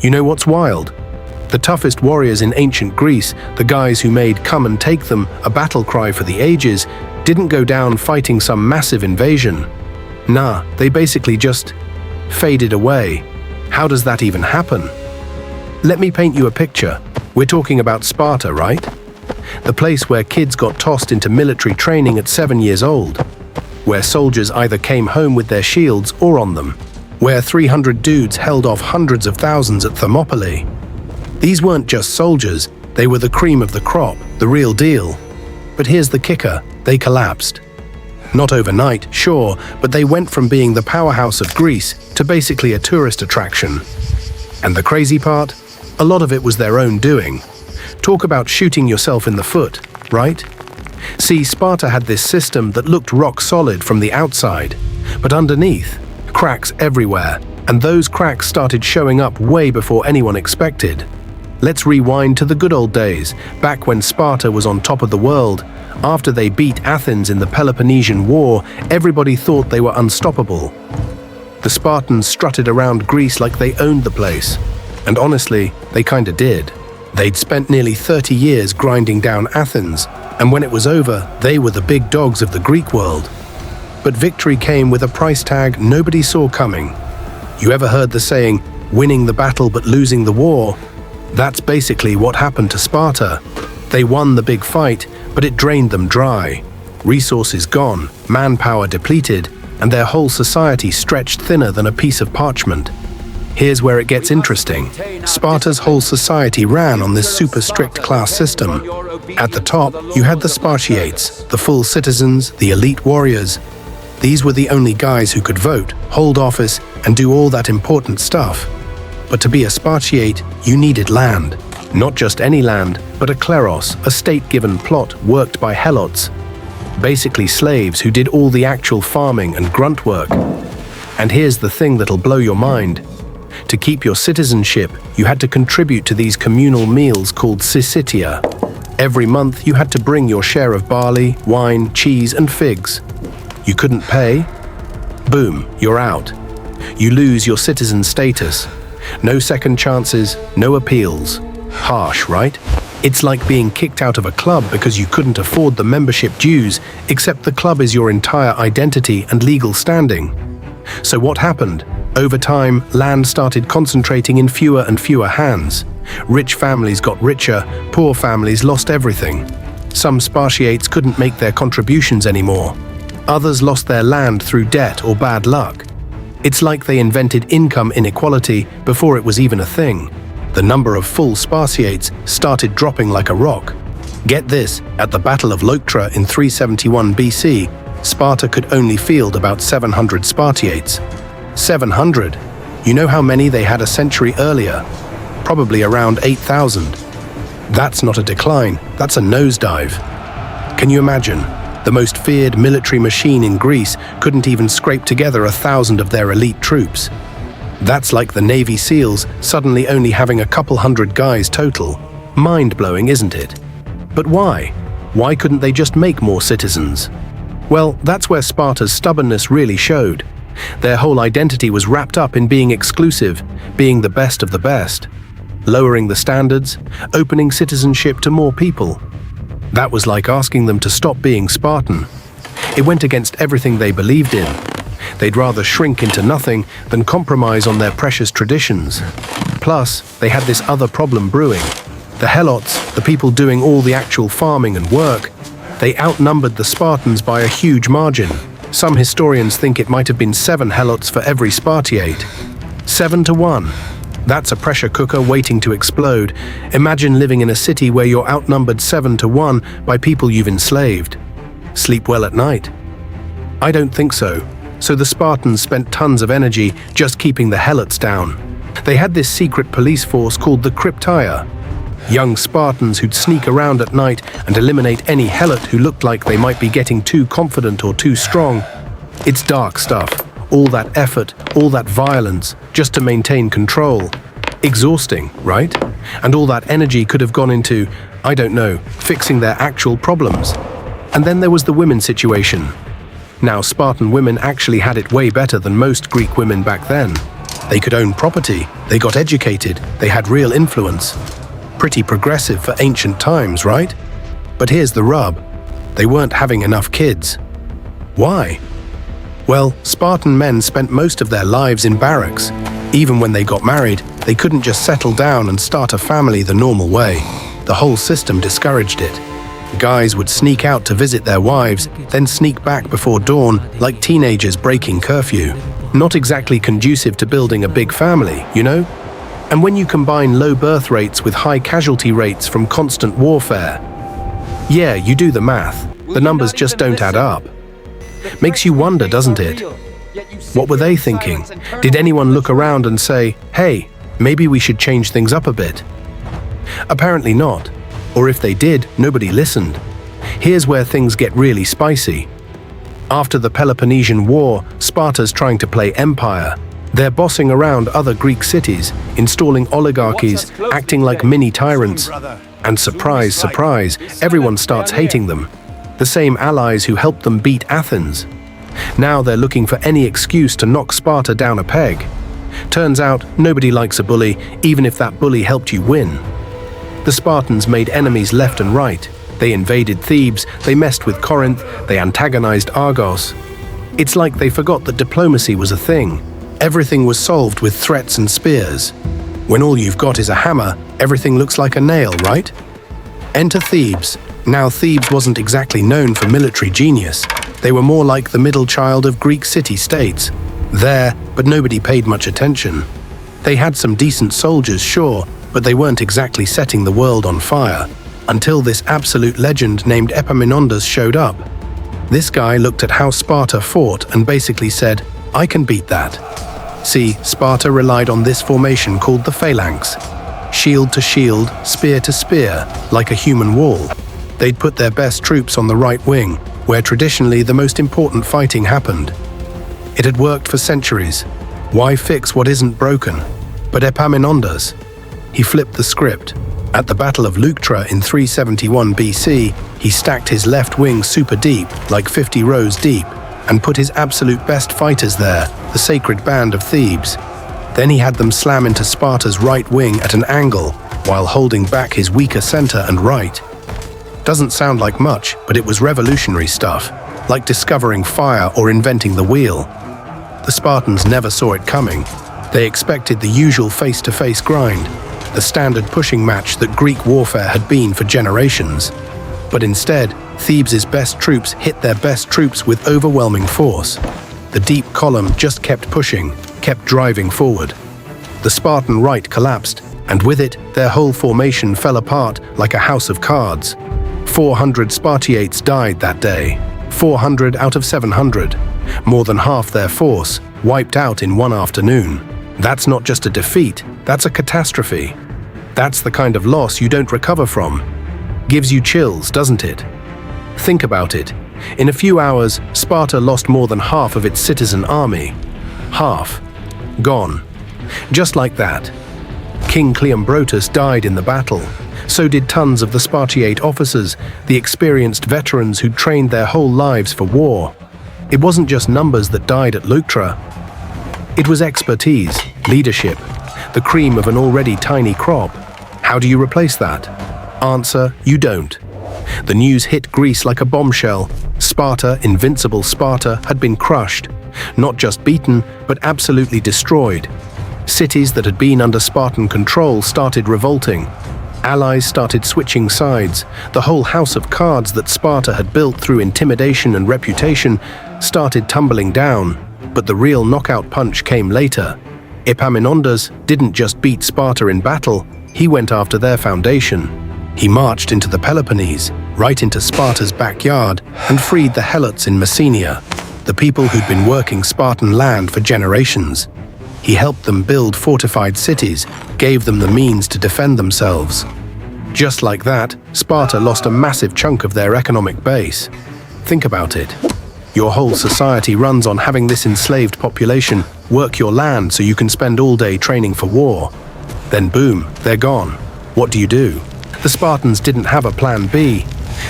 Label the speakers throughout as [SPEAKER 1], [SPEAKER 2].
[SPEAKER 1] You know what's wild? The toughest warriors in ancient Greece, the guys who made "come and take them" a battle cry for the ages, didn't go down fighting some massive invasion. Nah, they basically just faded away. How does that even happen? Let me paint you a picture. We're talking about Sparta, right? The place where kids got tossed into military training at 7 years old, where soldiers either came home with their shields or on them, where 300 dudes held off hundreds of thousands at Thermopylae. These weren't just soldiers, they were the cream of the crop, the real deal. But here's the kicker, they collapsed. Not overnight, sure, but they went from being the powerhouse of Greece to basically a tourist attraction. And the crazy part? A lot of it was their own doing. Talk about shooting yourself in the foot, right? See, Sparta had this system that looked rock solid from the outside, but underneath, cracks everywhere, and those cracks started showing up way before anyone expected. Let's rewind to the good old days, back when Sparta was on top of the world. After they beat Athens in the Peloponnesian War, everybody thought they were unstoppable. The Spartans strutted around Greece like they owned the place. And honestly, they kinda did. They'd spent nearly 30 years grinding down Athens, and when it was over, they were the big dogs of the Greek world. But victory came with a price tag nobody saw coming. You ever heard the saying, winning the battle but losing the war? That's basically what happened to Sparta. They won the big fight, but it drained them dry. Resources gone, manpower depleted, and their whole society stretched thinner than a piece of parchment. Here's where it gets interesting. Sparta's whole society ran on this super strict class system. At the top, you had the Spartiates, the full citizens, the elite warriors. These were the only guys who could vote, hold office, and do all that important stuff. But to be a Spartiate, you needed land. Not just any land, but a kleros, a state-given plot worked by helots. Basically slaves who did all the actual farming and grunt work. And here's the thing that'll blow your mind. To keep your citizenship, you had to contribute to these communal meals called syssitia. Every month, you had to bring your share of barley, wine, cheese, and figs. You couldn't pay? Boom, you're out. You lose your citizen status. No second chances, no appeals. Harsh, right? It's like being kicked out of a club because you couldn't afford the membership dues, except the club is your entire identity and legal standing. So what happened? Over time, land started concentrating in fewer and fewer hands. Rich families got richer, poor families lost everything. Some Spartiates couldn't make their contributions anymore. Others lost their land through debt or bad luck. It's like they invented income inequality before it was even a thing. The number of full Spartiates started dropping like a rock. Get this, at the Battle of Leuctra in 371 BC, Sparta could only field about 700 Spartiates. 700? You know how many they had a century earlier? Probably around 8,000. That's not a decline, that's a nosedive. Can you imagine? The most feared military machine in Greece couldn't even scrape together 1,000 of their elite troops. That's like the Navy SEALs suddenly only having a couple hundred guys total. Mind-blowing, isn't it? But why? Why couldn't they just make more citizens? Well, that's where Sparta's stubbornness really showed. Their whole identity was wrapped up in being exclusive, being the best of the best. Lowering the standards, opening citizenship to more people. That was like asking them to stop being Spartan. It went against everything they believed in. They'd rather shrink into nothing than compromise on their precious traditions. Plus, they had this other problem brewing. The helots, the people doing all the actual farming and work, they outnumbered the Spartans by a huge margin. Some historians think it might have been 7 helots for every Spartiate. 7 to 1. That's a pressure cooker waiting to explode. Imagine living in a city where you're outnumbered 7 to 1 by people you've enslaved. Sleep well at night? I don't think so. So the Spartans spent tons of energy just keeping the helots down. They had this secret police force called the Cryptaia. Young Spartans who'd sneak around at night and eliminate any helot who looked like they might be getting too confident or too strong. It's dark stuff. All that effort, all that violence, just to maintain control. Exhausting, right? And all that energy could have gone into, I don't know, fixing their actual problems. And then there was the women's situation. Now, Spartan women actually had it way better than most Greek women back then. They could own property, they got educated, they had real influence. Pretty progressive for ancient times, right? But here's the rub. They weren't having enough kids. Why? Well, Spartan men spent most of their lives in barracks. Even when they got married, they couldn't just settle down and start a family the normal way. The whole system discouraged it. Guys would sneak out to visit their wives, then sneak back before dawn like teenagers breaking curfew. Not exactly conducive to building a big family, you know? And when you combine low birth rates with high casualty rates from constant warfare, yeah, you do the math. The numbers just don't add up. Makes you wonder, doesn't it? What were they thinking? Did anyone look around and say, hey, maybe we should change things up a bit? Apparently not. Or if they did, nobody listened. Here's where things get really spicy. After the Peloponnesian War, Sparta's trying to play empire. They're bossing around other Greek cities, installing oligarchies, acting like mini tyrants. And surprise, surprise, everyone starts hating them. The same allies who helped them beat Athens. Now they're looking for any excuse to knock Sparta down a peg. Turns out, nobody likes a bully, even if that bully helped you win. The Spartans made enemies left and right. They invaded Thebes, they messed with Corinth, they antagonized Argos. It's like they forgot that diplomacy was a thing. Everything was solved with threats and spears. When all you've got is a hammer, everything looks like a nail, right? Enter Thebes. Now, Thebes wasn't exactly known for military genius. They were more like the middle child of Greek city-states. There, but nobody paid much attention. They had some decent soldiers, sure, but they weren't exactly setting the world on fire. Until this absolute legend named Epaminondas showed up. This guy looked at how Sparta fought and basically said, I can beat that. See, Sparta relied on this formation called the phalanx. Shield to shield, spear to spear, like a human wall. They'd put their best troops on the right wing, where traditionally the most important fighting happened. It had worked for centuries. Why fix what isn't broken? But Epaminondas, he flipped the script. At the Battle of Leuctra in 371 BC, he stacked his left wing super deep, like 50 rows deep, and put his absolute best fighters there, the sacred band of Thebes. Then he had them slam into Sparta's right wing at an angle, while holding back his weaker center and right. Doesn't sound like much, but it was revolutionary stuff, like discovering fire or inventing the wheel. The Spartans never saw it coming. They expected the usual face-to-face grind, the standard pushing match that Greek warfare had been for generations. But instead, Thebes' best troops hit their best troops with overwhelming force. The deep column just kept pushing, kept driving forward. The Spartan right collapsed, and with it, their whole formation fell apart like a house of cards. 400 Spartiates died that day, 400 out of 700. More than half their force, wiped out in one afternoon. That's not just a defeat, that's a catastrophe. That's the kind of loss you don't recover from. Gives you chills, doesn't it? Think about it. In a few hours, Sparta lost more than half of its citizen army. Half. Gone. Just like that. King Cleombrotus died in the battle. So did tons of the Spartiate officers, the experienced veterans who'd trained their whole lives for war. It wasn't just numbers that died at Leuctra. It was expertise, leadership, the cream of an already tiny crop. How do you replace that? Answer, you don't. The news hit Greece like a bombshell. Sparta, invincible Sparta, had been crushed. Not just beaten, but absolutely destroyed. Cities that had been under Spartan control started revolting. Allies started switching sides. The whole house of cards that Sparta had built through intimidation and reputation started tumbling down. But the real knockout punch came later. Epaminondas didn't just beat Sparta in battle, he went after their foundation. He marched into the Peloponnese, right into Sparta's backyard, and freed the Helots in Messenia, the people who'd been working Spartan land for generations. He helped them build fortified cities, gave them the means to defend themselves. Just like that, Sparta lost a massive chunk of their economic base. Think about it. Your whole society runs on having this enslaved population work your land so you can spend all day training for war. Then boom, they're gone. What do? The Spartans didn't have a plan B.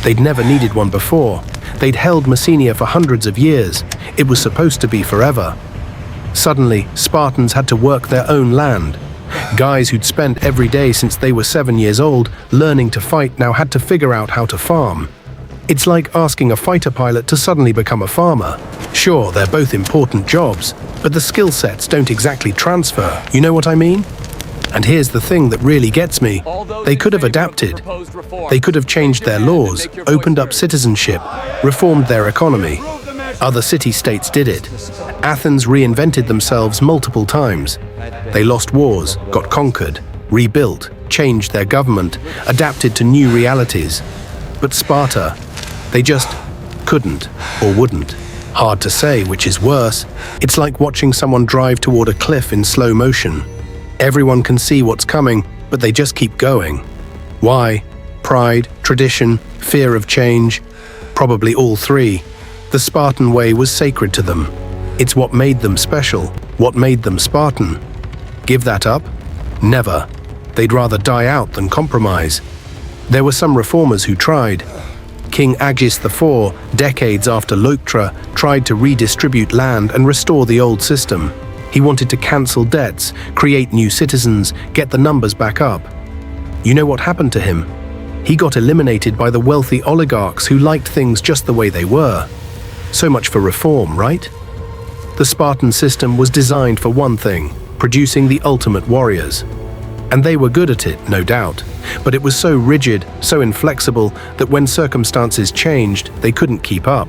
[SPEAKER 1] They'd never needed one before. They'd held Messenia for hundreds of years. It was supposed to be forever. Suddenly, Spartans had to work their own land. Guys who'd spent every day since they were 7 years old learning to fight now had to figure out how to farm. It's like asking a fighter pilot to suddenly become a farmer. Sure, they're both important jobs, but the skill sets don't exactly transfer, you know what I mean? And here's the thing that really gets me. They could have adapted. They could have changed their laws, opened up citizenship, reformed their economy. Other city-states did it. Athens reinvented themselves multiple times. They lost wars, got conquered, rebuilt, changed their government, adapted to new realities. But Sparta, they just couldn't or wouldn't. Hard to say which is worse. It's like watching someone drive toward a cliff in slow motion. Everyone can see what's coming, but they just keep going. Why? Pride, tradition, fear of change? Probably all three. The Spartan way was sacred to them. It's what made them special, what made them Spartan. Give that up? Never. They'd rather die out than compromise. There were some reformers who tried. King Agis IV, decades after Leuctra, tried to redistribute land and restore the old system. He wanted to cancel debts, create new citizens, get the numbers back up. You know what happened to him? He got eliminated by the wealthy oligarchs who liked things just the way they were. So much for reform, right? The Spartan system was designed for one thing, producing the ultimate warriors. And they were good at it, no doubt. But it was so rigid, so inflexible, that when circumstances changed, they couldn't keep up.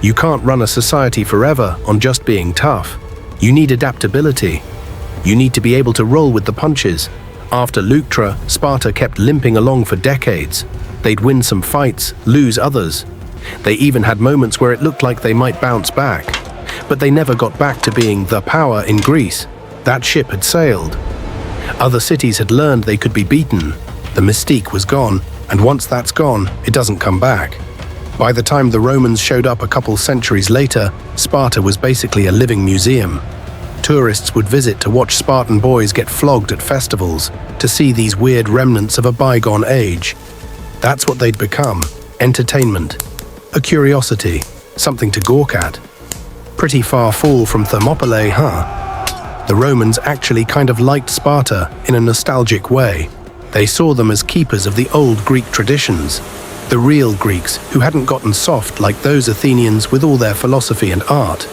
[SPEAKER 1] You can't run a society forever on just being tough. You need adaptability. You need to be able to roll with the punches. After Leuctra, Sparta kept limping along for decades. They'd win some fights, lose others. They even had moments where it looked like they might bounce back. But they never got back to being the power in Greece. That ship had sailed. Other cities had learned they could be beaten. The mystique was gone, and once that's gone, it doesn't come back. By the time the Romans showed up a couple centuries later, Sparta was basically a living museum. Tourists would visit to watch Spartan boys get flogged at festivals, to see these weird remnants of a bygone age. That's what they'd become, entertainment. A curiosity, something to gawk at. Pretty far fall from Thermopylae, huh? The Romans actually kind of liked Sparta in a nostalgic way. They saw them as keepers of the old Greek traditions, the real Greeks who hadn't gotten soft like those Athenians with all their philosophy and art.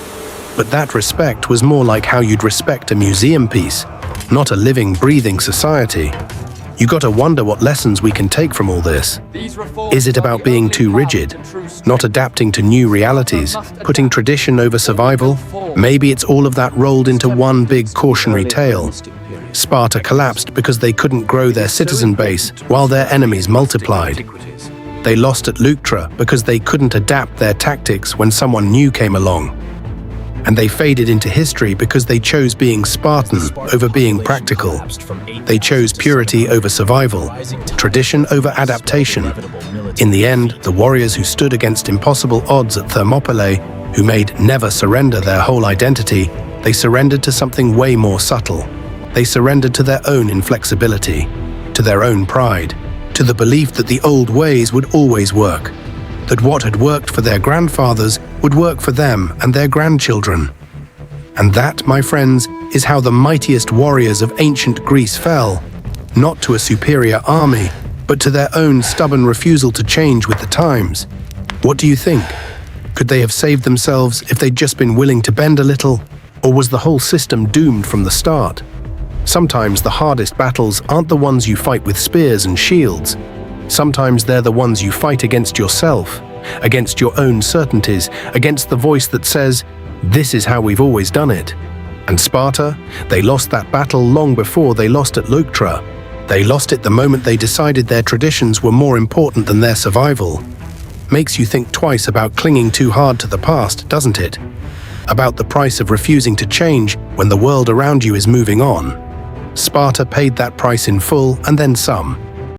[SPEAKER 1] But that respect was more like how you'd respect a museum piece, not a living, breathing society. You gotta wonder what lessons we can take from all this. Is it about being too rigid, not adapting to new realities, putting tradition over survival? Maybe it's all of that rolled into one big cautionary tale. Sparta collapsed because they couldn't grow their citizen base while their enemies multiplied. They lost at Leuctra because they couldn't adapt their tactics when someone new came along. And they faded into history because they chose being Spartan over being practical. They chose purity over survival, tradition over adaptation. In the end, the warriors who stood against impossible odds at Thermopylae, who made never surrender their whole identity, they surrendered to something way more subtle. They surrendered to their own inflexibility, to their own pride, to the belief that the old ways would always work, that what had worked for their grandfathers would work for them and their grandchildren. And that, my friends, is how the mightiest warriors of ancient Greece fell, not to a superior army, but to their own stubborn refusal to change with the times. What do you think? Could they have saved themselves if they'd just been willing to bend a little? Or was the whole system doomed from the start? Sometimes the hardest battles aren't the ones you fight with spears and shields. Sometimes they're the ones you fight against yourself, against your own certainties, against the voice that says, "This is how we've always done it." And Sparta, they lost that battle long before they lost at Leuctra. They lost it the moment they decided their traditions were more important than their survival. Makes you think twice about clinging too hard to the past, doesn't it? About the price of refusing to change when the world around you is moving on. Sparta paid that price in full and then some.